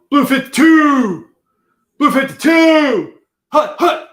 Blue 52! Blue 52! Hut, hut!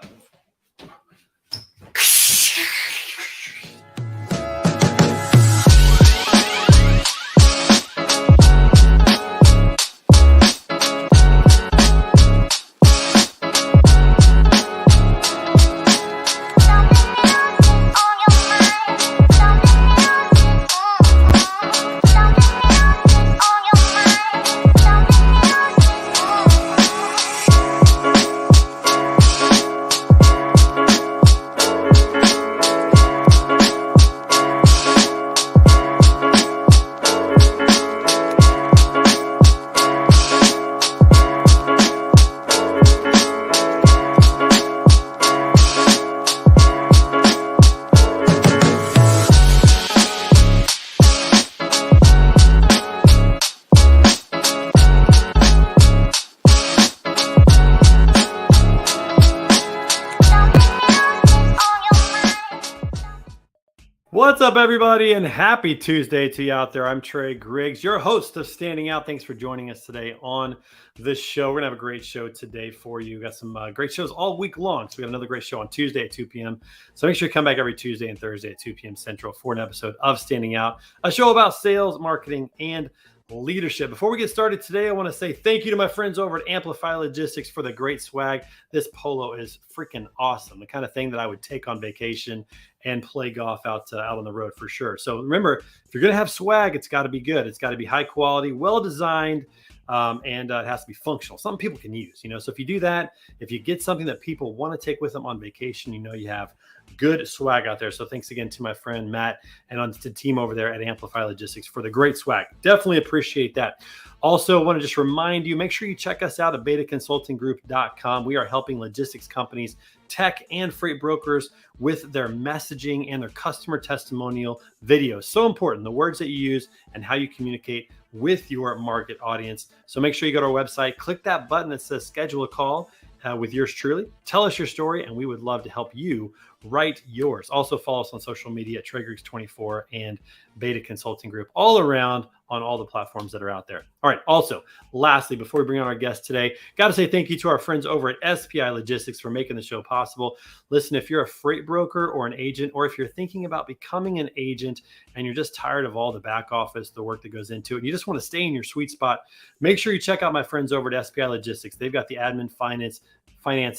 What's up, everybody, and happy Tuesday to you out there. I'm Trey Griggs, your host of Standing Out. Thanks for joining us today on this show. We're going to have a great show today for you. We've got some great shows all week long. So we got another great show on Tuesday at 2 p.m. So make sure you come back every Tuesday and Thursday at 2 p.m. Central for an episode of Standing Out, a show about sales, marketing, and leadership. Before we get started today, I want to say thank you to my friends over at Amplify Logistics for the great swag. This polo is freaking awesome. The kind of thing that I would take on vacation and play golf out on the road for sure. So remember, if you're going to have swag, it's got to be good. It's got to be high quality, well designed, and it has to be functional. Something people can use, So if you do that, if you get something that people want to take with them on vacation, you have good swag out there. So thanks again to my friend Matt and on the team over there at Amplify Logistics for the great swag. Definitely appreciate that. Also, want to just remind you, make sure you check us out at betaconsultinggroup.com. We are helping logistics companies, tech and freight brokers with their messaging and their customer testimonial videos. So important, the words that you use and how you communicate with your market audience. So make sure you go to our website, click that button that says schedule a call with yours truly. Tell us your story, and we would love to help you write yours. Also follow us on social media at TreyGriggs24 and Beta Consulting Group all around on all the platforms that are out there. All right. Also, lastly, before we bring on our guest today, got to say thank you to our friends over at SPI Logistics for making the show possible. Listen, if you're a freight broker or an agent, or if you're thinking about becoming an agent and you're just tired of all the back office, the work that goes into it, and you just want to stay in your sweet spot, make sure you check out my friends over at SPI Logistics. They've got the admin, finance,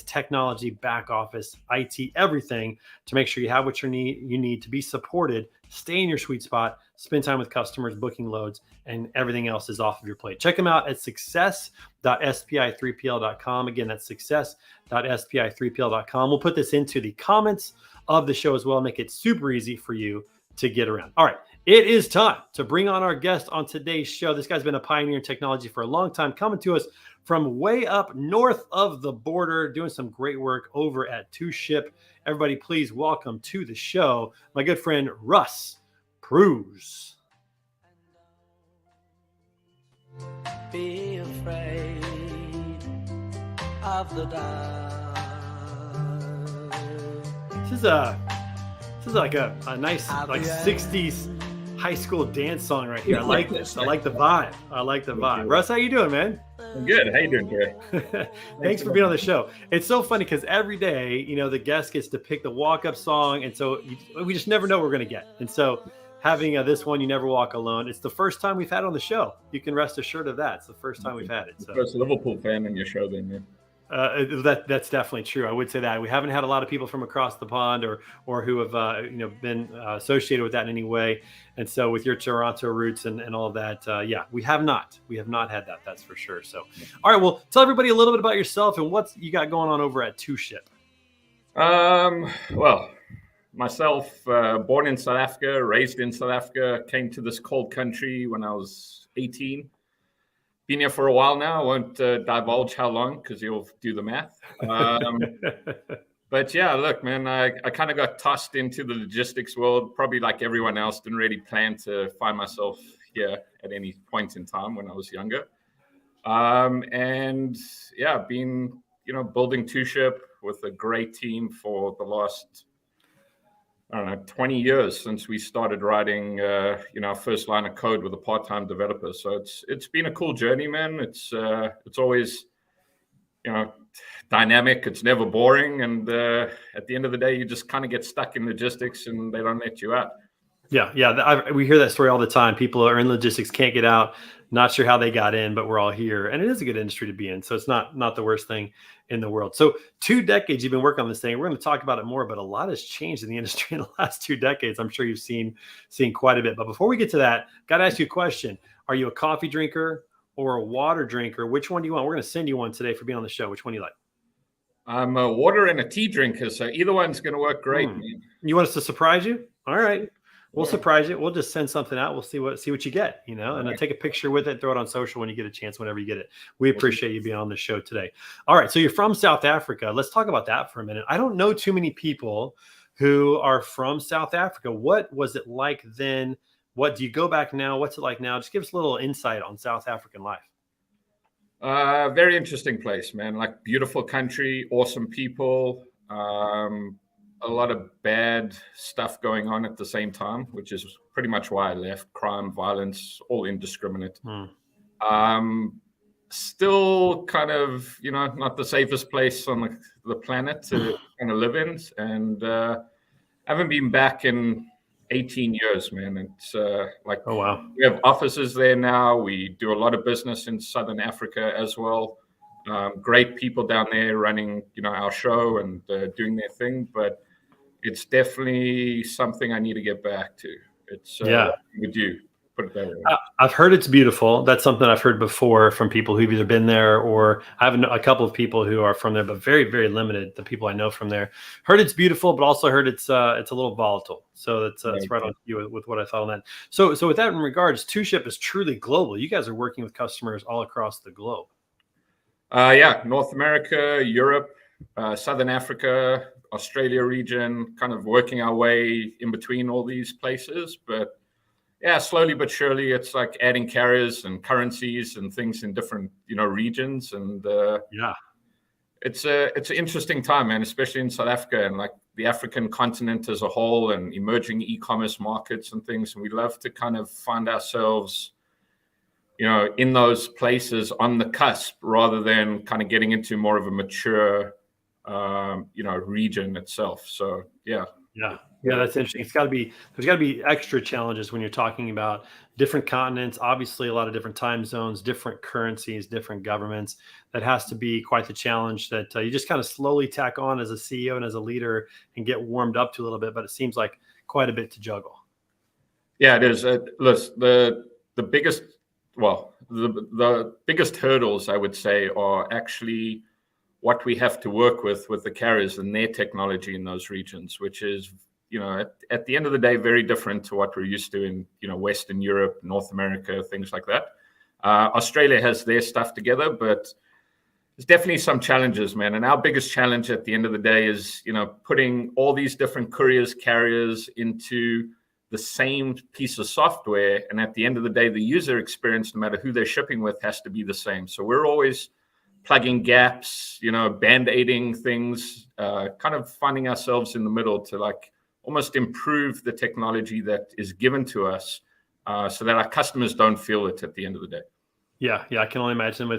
technology, back office, IT, everything to make sure you have what you need to be supported, stay in your sweet spot, spend time with customers, booking loads, and everything else is off of your plate. Check them out at success.spi3pl.com. Again, that's success.spi3pl.com. We'll put this into the comments of the show as well, make it super easy for you to get around. All right. It is time to bring on our guest on today's show. This guy's been a pioneer in technology for a long time, coming to us from way up north of the border, doing some great work over at 2Ship. Everybody, please welcome to the show my good friend Russ Proos. Be afraid of the dark. This is like a nice 60s high school dance song right here. I like this. I like the vibe. Russ, how you doing, man? I'm good. How you doing, Trey? Thanks for being on the show. It's so funny because every day, the guest gets to pick the walk-up song, and so we just never know what we're going to get. And so having this one, You Never Walk Alone, it's the first time we've had it on the show. You can rest assured of that. It's the first time we've had it. So. First Liverpool fan in your show, then, man. That's definitely true. I would say that we haven't had a lot of people from across the pond or who have been associated with that in any way. And so with your Toronto roots and all of that, we have not had that. That's for sure. So, all right, well, tell everybody a little bit about yourself and what you got going on over at 2Ship. Well, myself, born in South Africa, raised in South Africa, came to this cold country when I was 18. Been here for a while now. I won't divulge how long because you'll do the math. But yeah, look, man, I kind of got tossed into the logistics world, probably like everyone else. Didn't really plan to find myself here at any point in time when I was younger. And yeah, been, building 2Ship with a great team for the last I don't know, 20 years since we started writing, our first line of code with a part-time developer. So it's been a cool journey, man. It's always, dynamic. It's never boring. And at the end of the day, you just kind of get stuck in logistics and they don't let you out. Yeah. We hear that story all the time. People are in logistics, can't get out. Not sure how they got in, but we're all here, and it is a good industry to be in. So it's not the worst thing in the world. So 2 decades you've been working on this thing. We're going to talk about it more, but a lot has changed in the industry in the last 2 decades. I'm sure you've seen quite a bit. But before we get to that, got to ask you a question: are you a coffee drinker or a water drinker? Which one do you want? We're going to send you one today for being on the show. Which one do you like? I'm a water and a tea drinker, so either one's going to work great. Man. You want us to surprise you? All right. We'll surprise you. We'll just send something out. We'll see what you get, and take a picture with it, throw it on social when you get a chance, whenever you get it. We appreciate you being on the show today. All right. So you're from South Africa. Let's talk about that for a minute. I don't know too many people who are from South Africa. What was it like then? What do you go back now? What's it like now? Just give us a little insight on South African life. Very interesting place, man. Like beautiful country, awesome people. A lot of bad stuff going on at the same time, which is pretty much why I left. Crime, violence, all indiscriminate. Still kind of, not the safest place on the planet to kind of live in. And haven't been back in 18 years, man. It's oh, wow. We have offices there now. We do a lot of business in Southern Africa as well. Great people down there running, our show and doing their thing. But it's definitely something I need to get back to. It's with you, put it that way. I've heard it's beautiful. That's something I've heard before from people who've either been there, or I have a couple of people who are from there, but very, very limited. The people I know from there heard it's beautiful, but also heard it's a little volatile. So that's right on you with what I thought on that. So with that in regards, Two Ship is truly global. You guys are working with customers all across the globe. North America, Europe, Southern Africa, Australia region, kind of working our way in between all these places. But slowly but surely, it's like adding carriers and currencies and things in different, regions. And it's an interesting time, man, especially in South Africa and like the African continent as a whole and emerging e-commerce markets and things. And we love to kind of find ourselves, in those places on the cusp, rather than kind of getting into more of a mature region itself. So yeah, that's interesting. There's got to be extra challenges when you're talking about different continents, obviously a lot of different time zones, different currencies, different governments. That has to be quite the challenge that you just kind of slowly tack on as a CEO and as a leader and get warmed up to a little bit, but it seems like quite a bit to juggle. Yeah, it is. The biggest hurdles, I would say, are actually what we have to work with the carriers and their technology in those regions, which is, at the end of the day, very different to what we're used to in, Western Europe, North America, things like that. Australia has their stuff together, but there's definitely some challenges, man. And our biggest challenge at the end of the day is, putting all these different couriers, carriers into the same piece of software. And at the end of the day, the user experience, no matter who they're shipping with, has to be the same. So we're always plugging gaps, band-aiding things, kind of finding ourselves in the middle to like almost improve the technology that is given to us so that our customers don't feel it at the end of the day. Yeah, I can only imagine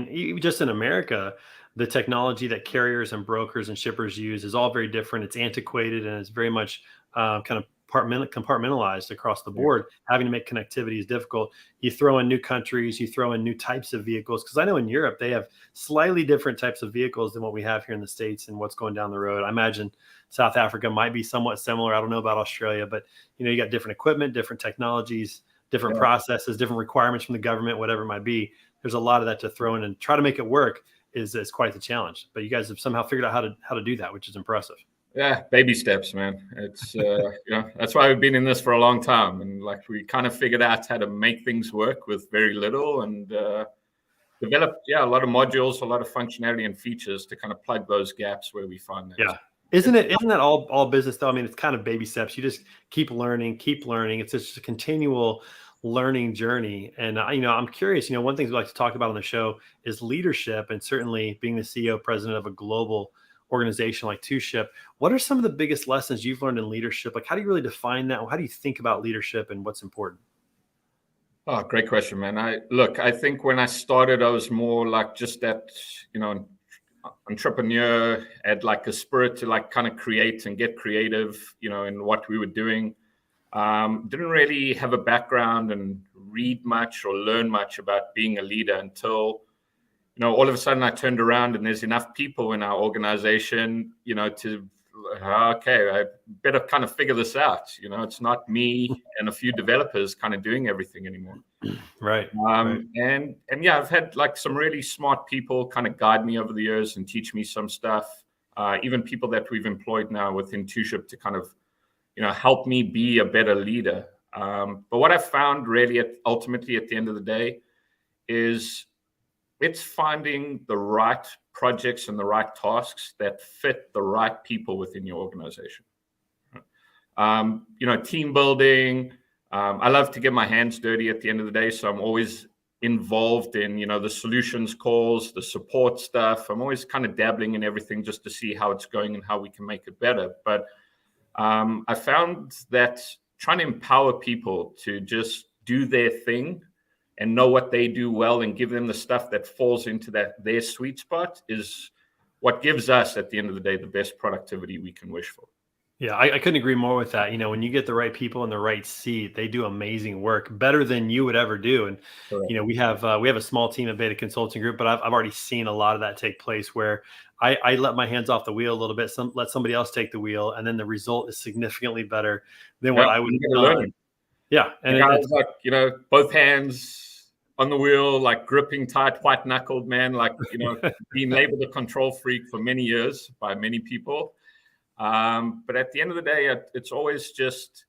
even just in America, the technology that carriers and brokers and shippers use is all very different. It's antiquated and it's very much kind of compartmentalized across the board. Having to make connectivity is difficult. You throw in new countries, you throw in new types of vehicles, because I know in Europe they have slightly different types of vehicles than what we have here in the States and what's going down the road. I imagine South Africa might be somewhat similar. I don't know about Australia, but you got different equipment, different technologies, different processes, different requirements from the government, whatever it might be. There's a lot of that to throw in and try to make it work is quite the challenge. But you guys have somehow figured out how to do that, which is impressive. Yeah, baby steps, man. It's that's why we've been in this for a long time, and like we kind of figured out how to make things work with very little, and developed a lot of modules, a lot of functionality and features to kind of plug those gaps where we find that. Yeah, isn't that all business though? I mean, it's kind of baby steps. You just keep learning. It's just a continual learning journey. And I'm curious. One thing we like to talk about on the show is leadership, and certainly being the CEO, president of a global organization like Two Ship. What are some of the biggest lessons you've learned in leadership? Like, how do you really define that? How do you think about leadership and what's important? Oh, great question, man. I think when I started, I was more like just that, entrepreneur, had like a spirit to like kind of create and get creative, in what we were doing. Didn't really have a background and read much or learn much about being a leader until, all of a sudden I turned around and there's enough people in our organization, okay, I better kind of figure this out. It's not me and a few developers kind of doing everything anymore. Right. And yeah, I've had like some really smart people kind of guide me over the years and teach me some stuff. Even people that we've employed now within Two Ship to kind of, help me be a better leader. But what I've found really ultimately at the end of the day is it's finding the right projects and the right tasks that fit the right people within your organization. Team building. I love to get my hands dirty at the end of the day. So I'm always involved in, the solutions calls, the support stuff. I'm always kind of dabbling in everything just to see how it's going and how we can make it better. But I found that trying to empower people to just do their thing and know what they do well and give them the stuff that falls into their sweet spot is what gives us at the end of the day the best productivity we can wish for. Yeah, I couldn't agree more with that. When you get the right people in the right seat, they do amazing work, better than you would ever do. And Correct. we have a small team at Beta Consulting Group, but I've already seen a lot of that take place where I let my hands off the wheel a little bit, let somebody else take the wheel, and then the result is significantly better than what I would have done. Yeah, and guys like both hands on the wheel, like gripping tight, white knuckled, man, like being labeled a control freak for many years by many people. But at the end of the day, it's always just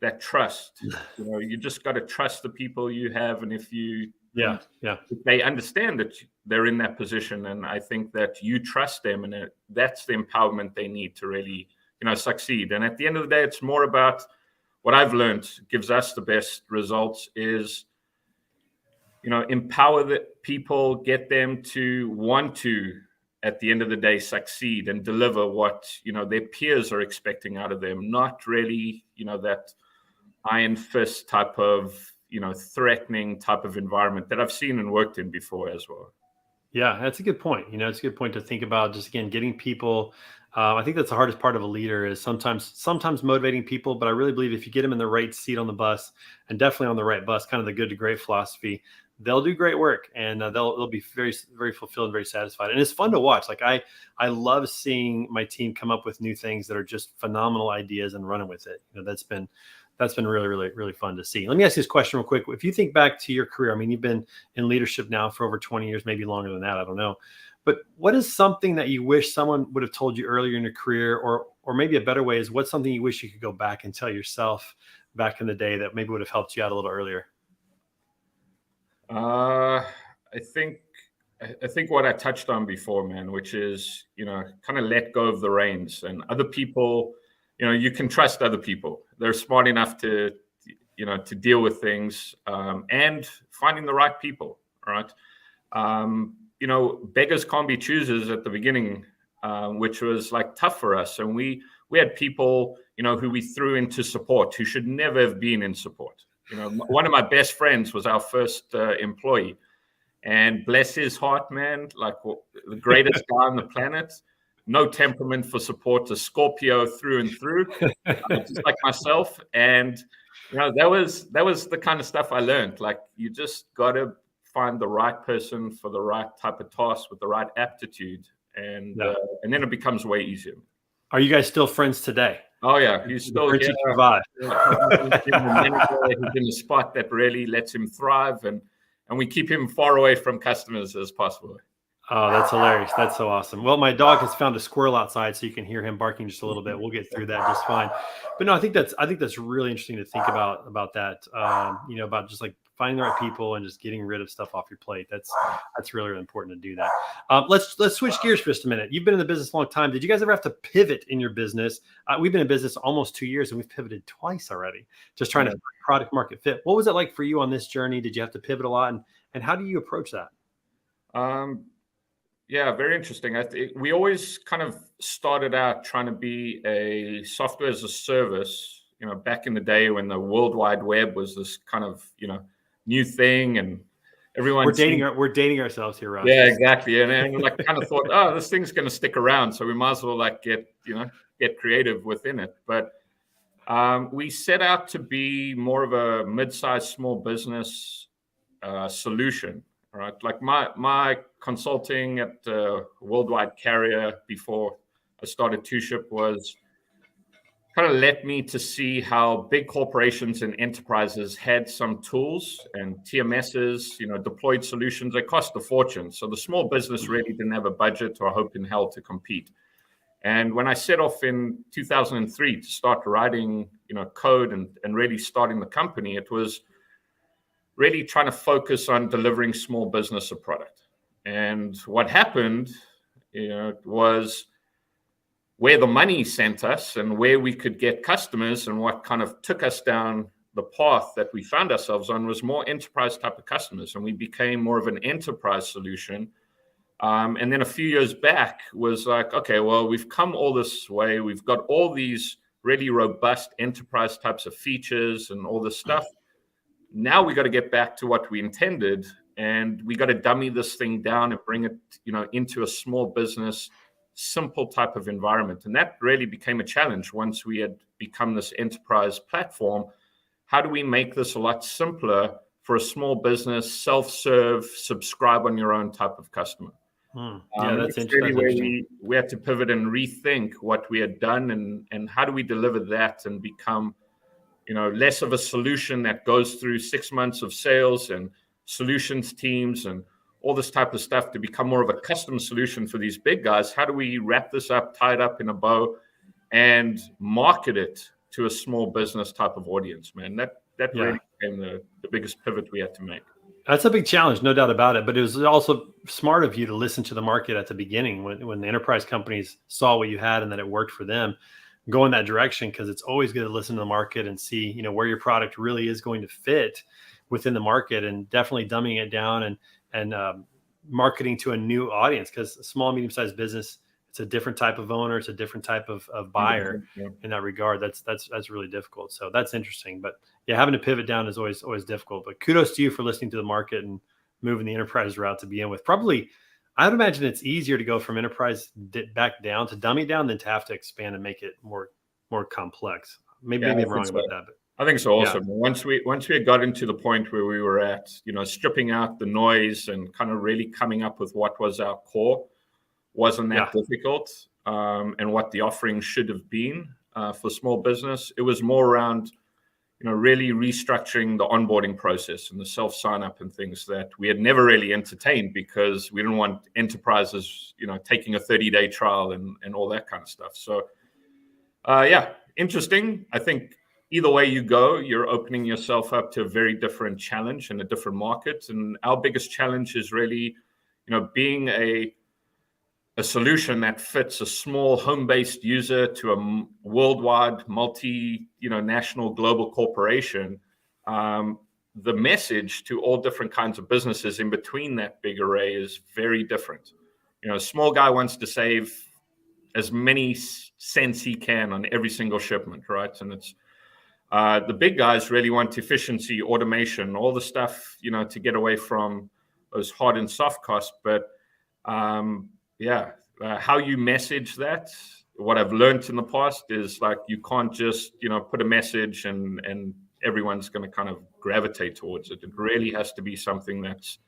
that trust. You just got to trust the people you have, and if they understand that they're in that position, and I think that you trust them, and that's the empowerment they need to really succeed. And at the end of the day, it's more about what I've learned gives us the best results is empower the people, get them to want to at the end of the day succeed and deliver what their peers are expecting out of them, not really that iron fist type of threatening type of environment that I've seen and worked in before as well. Yeah, that's a good point. It's a good point to think about, just again getting people. I think that's the hardest part of a leader is sometimes motivating people, but I really believe if you get them in the right seat on the bus, and definitely on the right bus, kind of the good to great philosophy, they'll do great work, and they'll be very, very fulfilled and very satisfied. And it's fun to watch. Like I love seeing my team come up with new things that are just phenomenal ideas and running with it. That's been really, really, really fun to see. Let me ask you this question real quick. If you think back to your career, I mean, you've been in leadership now for over 20 years, maybe longer than that. I don't know. But what is something that you wish someone would have told you earlier in your career, or maybe a better way is what's something you wish you could go back and tell yourself back in the day that maybe would have helped you out a little earlier? I think what I touched on before, man, which is, kind of let go of the reins, and other people, you can trust other people. They're smart enough to deal with things, and finding the right people, right? Beggars can't be choosers at the beginning, which was like tough for us. And we had people, who we threw into support who should never have been in support. One of my best friends was our first employee, and bless his heart, man, like the greatest guy on the planet, no temperament for support, a Scorpio through and through, just like myself. And, that was the kind of stuff I learned. Like, you just got to find the right person for the right type of task with the right aptitude. And then it becomes way easier. Are you guys still friends today? Oh yeah, he's still here. Survive. He's in a spot that really lets him thrive, and we keep him far away from customers as possible. Oh, that's hilarious. That's so awesome. Well, my dog has found a squirrel outside, so you can hear him barking just a little bit. We'll get through that just fine. But no, I think that's really interesting to think about that. About just like finding the right people and just getting rid of stuff off your plate. That's really, really important to do that. Let's switch gears for just a minute. You've been in the business a long time. Did you guys ever have to pivot in your business? We've been in business almost 2 years, and we've pivoted twice already, just trying to product market fit. What was it like for you on this journey? Did you have to pivot a lot, and how do you approach that? Yeah, very interesting. We always kind of started out trying to be a software as a service, back in the day when the World Wide Web was this kind of, new thing, and everyone We're dating ourselves here, Russ. yeah, exactly. And like kind of thought, oh, this thing's going to stick around, so we might as well like get creative within it. But we set out to be more of a mid-sized small business solution, right? Like my consulting at the worldwide carrier before I started Two Ship was kind of led me to see how big corporations and enterprises had some tools and TMSs, deployed solutions. They cost a fortune. So the small business really didn't have a budget or hope in hell to compete. And when I set off in 2003 to start writing, code and really starting the company, it was really trying to focus on delivering small business a product. And what happened, was where the money sent us and where we could get customers, and what kind of took us down the path that we found ourselves on was more enterprise type of customers. And we became more of an enterprise solution. And then a few years back was like, okay, well, we've come all this way. We've got all these really robust enterprise types of features and all this stuff. Now we got to get back to what we intended, and we got to dummy this thing down and bring it, into a small business, simple type of environment. And that really became a challenge once we had become this enterprise platform. How do we make this a lot simpler for a small business, self-serve, subscribe on your own type of customer? Yeah, that's interesting. Really where we had to pivot and rethink what we had done, and how do we deliver that and become, less of a solution that goes through 6 months of sales and solutions teams and all this type of stuff to become more of a custom solution for these big guys. How do we wrap this up, tie it up in a bow, and market it to a small business type of audience, man? That really became the biggest pivot we had to make. That's a big challenge, no doubt about it. But it was also smart of you to listen to the market at the beginning when the enterprise companies saw what you had and that it worked for them. Go in that direction, because it's always good to listen to the market and see, where your product really is going to fit within the market, and definitely dumbing it down and marketing to a new audience, because small, medium-sized business, it's a different type of owner. It's a different type of buyer in that regard. That's really difficult. So that's interesting. But yeah, having to pivot down is always difficult. But kudos to you for listening to the market and moving the enterprise route to begin with. Probably, I would imagine it's easier to go from enterprise back down to dummy down than to have to expand and make it more complex. Maybe I'm wrong about that. But I think so also. Yeah. Once we had got into the point where we were at, stripping out the noise and kind of really coming up with what was our core, wasn't that difficult, and what the offering should have been for small business. It was more around, really restructuring the onboarding process and the self-sign-up and things that we had never really entertained, because we didn't want enterprises, taking a 30-day trial and all that kind of stuff. So, interesting. I think either way you go, you're opening yourself up to a very different challenge and a different market. And our biggest challenge is really, being a solution that fits a small home-based user to a worldwide, national global corporation. The message to all different kinds of businesses in between that big array is very different. A small guy wants to save as many cents he can on every single shipment, right? And it's the big guys really want efficiency, automation, all the stuff, to get away from those hard and soft costs. But how you message that, what I've learned in the past is like, you can't just, put a message and everyone's going to kind of gravitate towards it. It really has to be something that's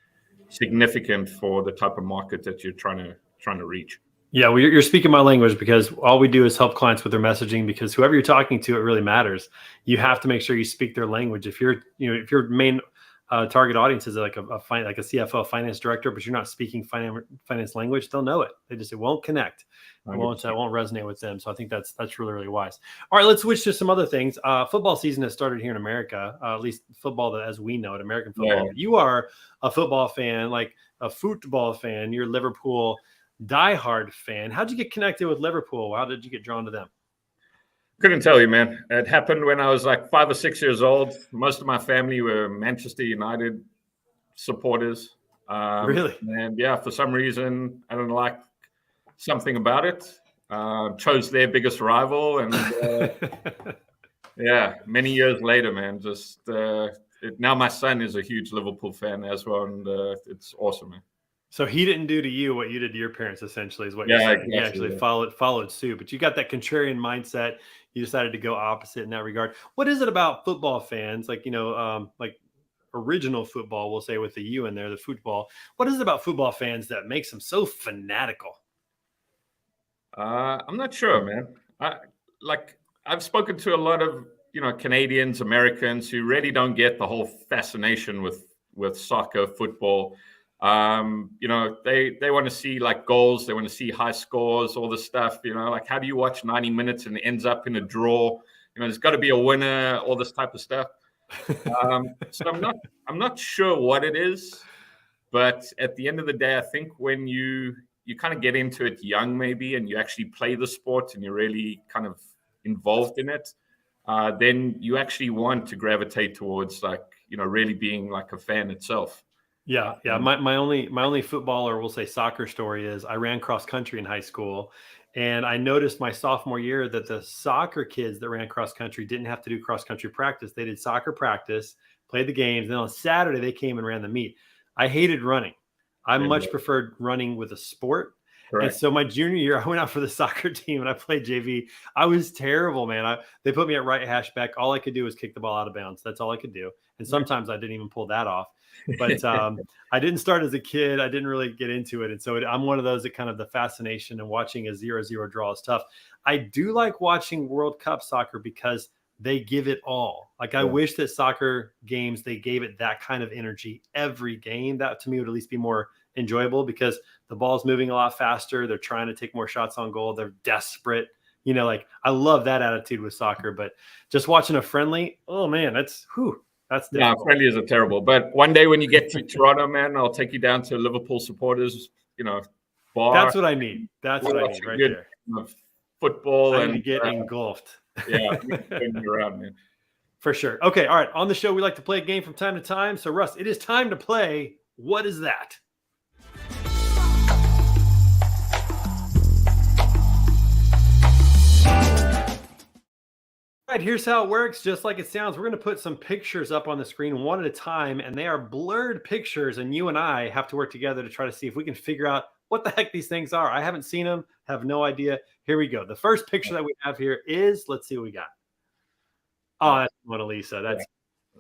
significant for the type of market that you're trying to reach. Yeah, well, you're speaking my language, because all we do is help clients with their messaging, because whoever you're talking to, it really matters. You have to make sure you speak their language. If if your main target audience is like a CFO, finance director, but you're not speaking finance language, they'll know it. It won't connect. It won't resonate with them. So I think that's really, really wise. All right, let's switch to some other things. Football season has started here in America, at least football as we know it, American football. Yeah. You are a football fan, like a football fan. You're a Liverpool diehard fan. How'd you get connected with Liverpool? How did you get drawn to them? Couldn't tell you, man. It happened when I was like 5 or 6 years old. Most of my family were Manchester United supporters. Really? And yeah, for some reason, I don't like something about it. Chose their biggest rival, and yeah, many years later, man, just now my son is a huge Liverpool fan as well, and it's awesome, man. So he didn't do to you what you did to your parents, essentially, is what Yeah, you're saying. exactly, He actually yeah. followed suit, but you got that contrarian mindset. You decided to go opposite in that regard. What is it about football fans, like like original football, we'll say with the U in there, the football? What is it about football fans that makes them so fanatical? I'm not sure, man. I've spoken to a lot of Canadians, Americans who really don't get the whole fascination with soccer, football. They want to see like goals, they want to see high scores, all this stuff. Like how do you watch 90 minutes and it ends up in a draw? There's got to be a winner, all this type of stuff. So I'm not sure what it is, but at the end of the day, I think when you kind of get into it young, maybe, and you actually play the sport and you're really kind of involved in it, then you actually want to gravitate towards really being like a fan itself. Yeah. My only football, or we'll say soccer story, is I ran cross country in high school, and I noticed my sophomore year that the soccer kids that ran cross country didn't have to do cross country practice. They did soccer practice, played the games, and then on Saturday they came and ran the meet. I hated running. I much preferred running with a sport. Correct. And so my junior year, I went out for the soccer team and I played JV. I was terrible, man. They put me at right hashback. All I could do was kick the ball out of bounds. That's all I could do. And sometimes I didn't even pull that off. But I didn't start as a kid. I didn't really get into it. And so I'm one of those that kind of the fascination and watching a 0-0 draw is tough. I do like watching World Cup soccer because they give it all. Like I wish that soccer games, they gave it that kind of energy every game. That to me would at least be more enjoyable because the ball's moving a lot faster. They're trying to take more shots on goal. They're desperate. Like I love that attitude with soccer, but just watching a friendly, oh man, that's difficult. Yeah, friendlies are terrible. But one day when you get to Toronto, man, I'll take you down to Liverpool supporters, bar. That's what I need. That's what I need right there. Football I and need to get engulfed. Yeah, around, man. For sure. Okay, all right. On the show, we like to play a game from time to time. So, Russ, it is time to play. What is that? All right, here's how it works. Just like it sounds, we're going to put some pictures up on the screen one at a time, and they are blurred pictures, and you and I have to work together to try to see if we can figure out what the heck these things are. I haven't seen them, have no idea. Here we go. The first picture that we have here is, let's see what we got. Oh, that's Mona Lisa. That's,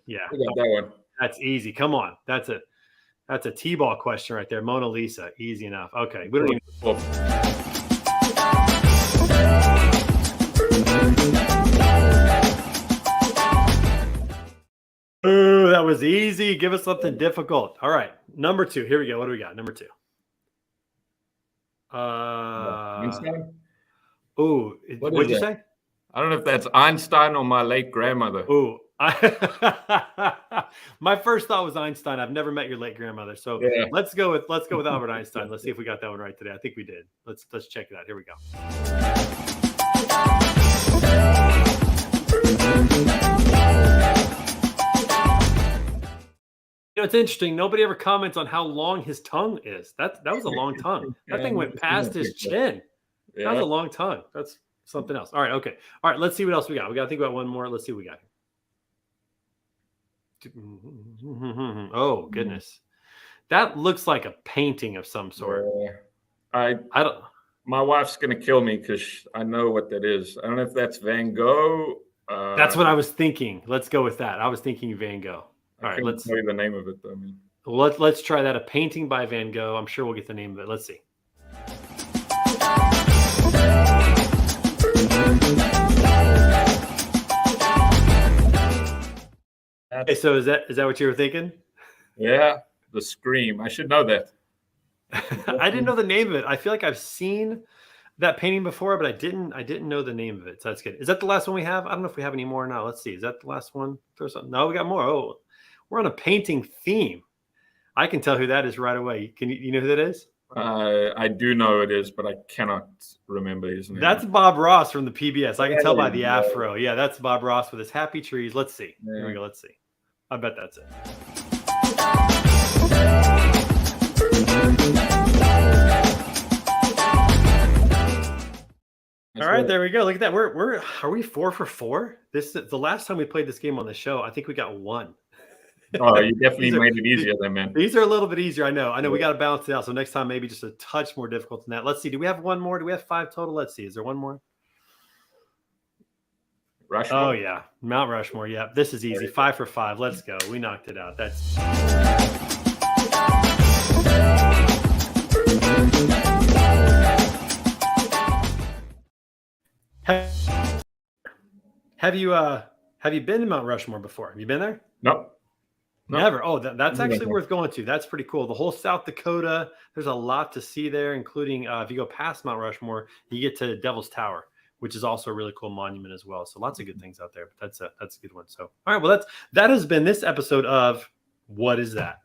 yeah. We got that one. That's easy. Come on. That's a T-ball question right there. Mona Lisa. Easy enough. Okay. We don't even. Ooh, that was easy. Give us something difficult. All right. Number 2. Here we go. What do we got? Number 2. Einstein? Ooh, what'd you say? I don't know if that's Einstein or my late grandmother. Ooh, my first thought was Einstein. I've never met your late grandmother, so yeah. Let's go with Albert Einstein. Let's see if we got that one right today. I think we did. Let's check it out. Here we go. It's interesting. Nobody ever comments on how long his tongue is. That was a long tongue. That thing went past his chin. Yeah. That was a long tongue. That's something else. All right. Okay. All right. Let's see what else we got. We got to think about one more. Let's see what we got here. Oh, goodness. That looks like a painting of some sort. I don't. My wife's going to kill me because I know what that is. I don't know if that's Van Gogh. That's what I was thinking. Let's go with that. I was thinking Van Gogh. All right, let's tell you the name of it though. Let's try that. A painting by Van Gogh. I'm sure we'll get the name of it. Let's see. Okay, so is that what you were thinking? Yeah, The Scream. I should know that. I didn't know the name of it. I feel like I've seen that painting before, but I didn't know the name of it. So that's good. Is that the last one we have? I don't know if we have any more now. Let's see. Is that the last one? No, we got more. Oh. We're on a painting theme. I can tell who that is right away. Can you know who that is? I do know it is, but I cannot remember his name. That's Bob Ross from the PBS. I can tell by the afro. Yeah, that's Bob Ross with his happy trees. Let's see. Yeah. Here we go. Let's see. I bet that's it. All right, there we go. Look at that. Are we 4 for 4? This is the last time we played this game on the show. I think we got 1. Oh, you definitely made it easier then, man. These are a little bit easier. I know. We got to balance it out. So next time, maybe just a touch more difficult than that. Let's see. Do we have one more? Do we have 5 total? Let's see. Is there one more? Rushmore? Oh yeah, Mount Rushmore. Yeah, this is easy. 5 for 5. Let's go. We knocked it out. That's. Have you been to Mount Rushmore before? Have you been there? Nope. Never. Oh, that's actually worth going to. That's pretty cool. The whole South Dakota. There's a lot to see there, including if you go past Mount Rushmore, you get to Devil's Tower, which is also a really cool monument as well. So lots of good things out there. But that's a good one. So all right, well that has been this episode of What Is That?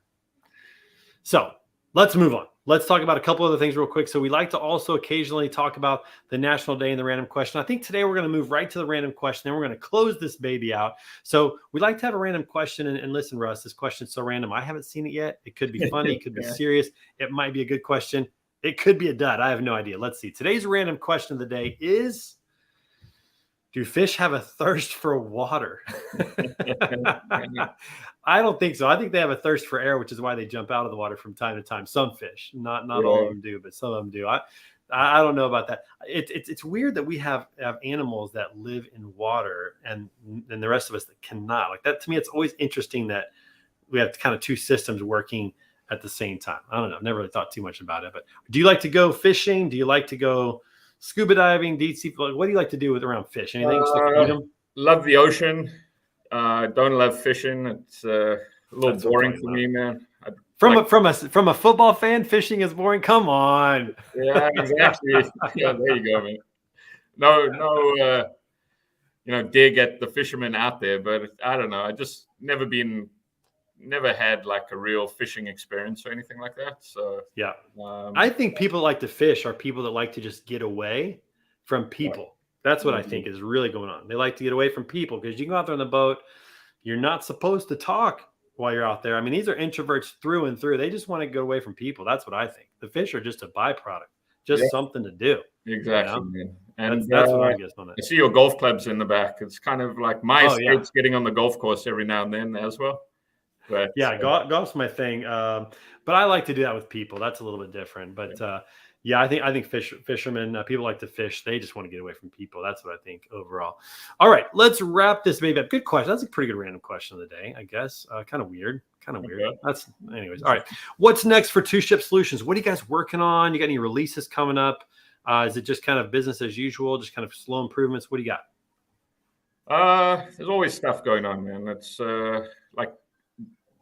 So let's move on. Let's talk about a couple other things real quick. So we like to also occasionally talk about the National Day and the random question. I think today we're going to move right to the random question, and we're going to close this baby out. So we like to have a random question. And listen, Russ, this question's so random. I haven't seen it yet. It could be funny. It could be serious. It might be a good question. It could be a dud. I have no idea. Let's see. Today's random question of the day is, do fish have a thirst for water? I don't think so. I think they have a thirst for air, which is why they jump out of the water from time to time. Some fish, not all of them do, but some of them do. I don't know about that. It's weird that we have animals that live in water and the rest of us that cannot. Like that, to me, it's always interesting that we have kind of two systems working at the same time. I don't know. I've never really thought too much about it. But do you like to go fishing? Do you like to go scuba diving, deep sea? What do you like to do around fish? Anything? Just like to eat them? Love the ocean. Don't love fishing. It's a little boring for me, man. From a football fan, fishing is boring. Come on. Yeah, exactly. Yeah, there you go, man. No, dig at the fishermen out there, but I don't know. I just never had like a real fishing experience or anything like that. So yeah, I think people like to fish are people that like to just get away from people. That's what I think is really going on. They like to get away from people because you can go out there on the boat. You're not supposed to talk while you're out there. I mean, these are introverts through and through. They just want to go away from people. That's what I think. The fish are just a byproduct, just something to do. Exactly, man. And that's what I guess on it. I see your golf clubs in the back. It's kind of like my estate's getting on the golf course every now and then as well. But yeah, golf's my thing. But I like to do that with people. That's a little bit different. But yeah, I think fishermen, people like to fish. They just want to get away from people. That's what I think overall. All right, let's wrap this baby up. Good question. That's a pretty good random question of the day, I guess. Kind of weird. Okay. That's anyways. All right. What's next for Two Ship Solutions? What are you guys working on? You got any releases coming up? Is it just kind of business as usual? Just kind of slow improvements? What do you got? There's always stuff going on, man. It's like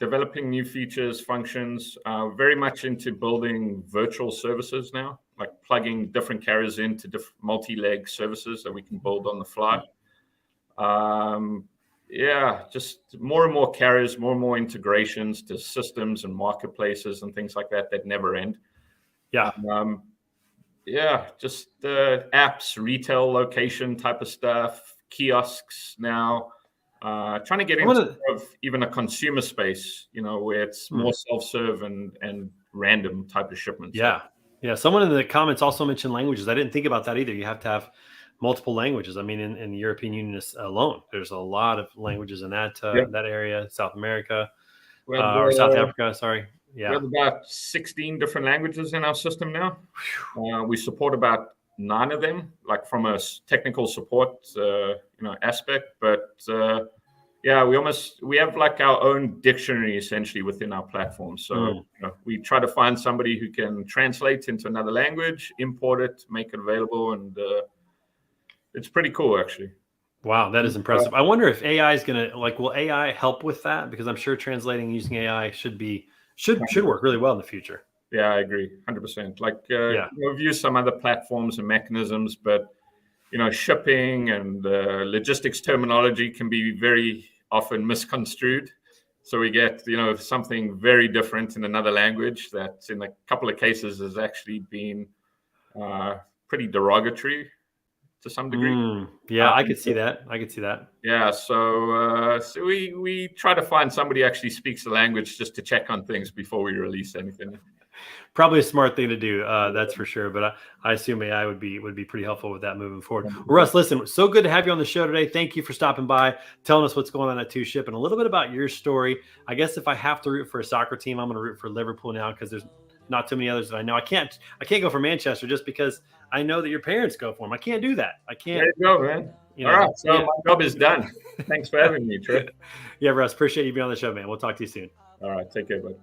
developing new features, functions, very much into building virtual services now, like plugging different carriers into multi-leg services that we can build on the fly. Just more and more carriers, more and more integrations to systems and marketplaces and things like that never end. Yeah. Just apps, retail location type of stuff, kiosks now. Trying to get into even a consumer space, where it's more self-serve and random type of shipments. Yeah. Someone in the comments also mentioned languages. I didn't think about that either. You have to have multiple languages. I mean, in the European Union alone, there's a lot of languages in that area, South America, or South Africa. Sorry. Yeah. We have about 16 different languages in our system now. We support about 9 of them, like from a technical support, aspect. But we have like our own dictionary essentially within our platform. So we try to find somebody who can translate into another language, import it, make it available, and it's pretty cool actually. Wow, that is impressive. I wonder if AI is gonna will AI help with that? Because I'm sure translating using AI should work really well in the future. Yeah, I agree, 100%. We've used some other platforms and mechanisms, but shipping and logistics terminology can be very often misconstrued. So we get something very different in another language that, in a couple of cases, has actually been pretty derogatory to some degree. I could see that. Yeah, so we try to find somebody who actually speaks the language just to check on things before we release anything. Probably a smart thing to do, that's for sure. But I assume AI would be pretty helpful with that moving forward. Well, Russ, listen, so good to have you on the show today. Thank you for stopping by, telling us what's going on at Two Ship, and a little bit about your story. I guess if I have to root for a soccer team, I'm going to root for Liverpool now because there's not too many others that I know. I can't go for Manchester just because I know that your parents go for them. I can't do that. I can't. There you go, man. All right, so my job is done. Thanks for having me, Trey. Yeah, Russ, appreciate you being on the show, man. We'll talk to you soon. All right, take care, bud.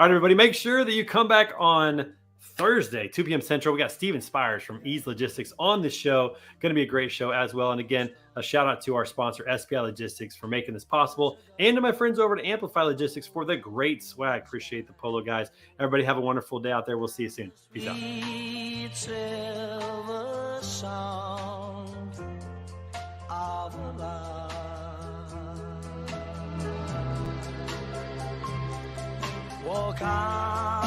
All right, everybody, make sure that you come back on Thursday, 2 p.m. Central. We got Steven Spires from Ease Logistics on the show. Going to be a great show as well. And again, a shout out to our sponsor, SPI Logistics, for making this possible, and to my friends over at Amplify Logistics for the great swag. Appreciate the polo, guys. Everybody have a wonderful day out there. We'll see you soon. Peace out. Walk on.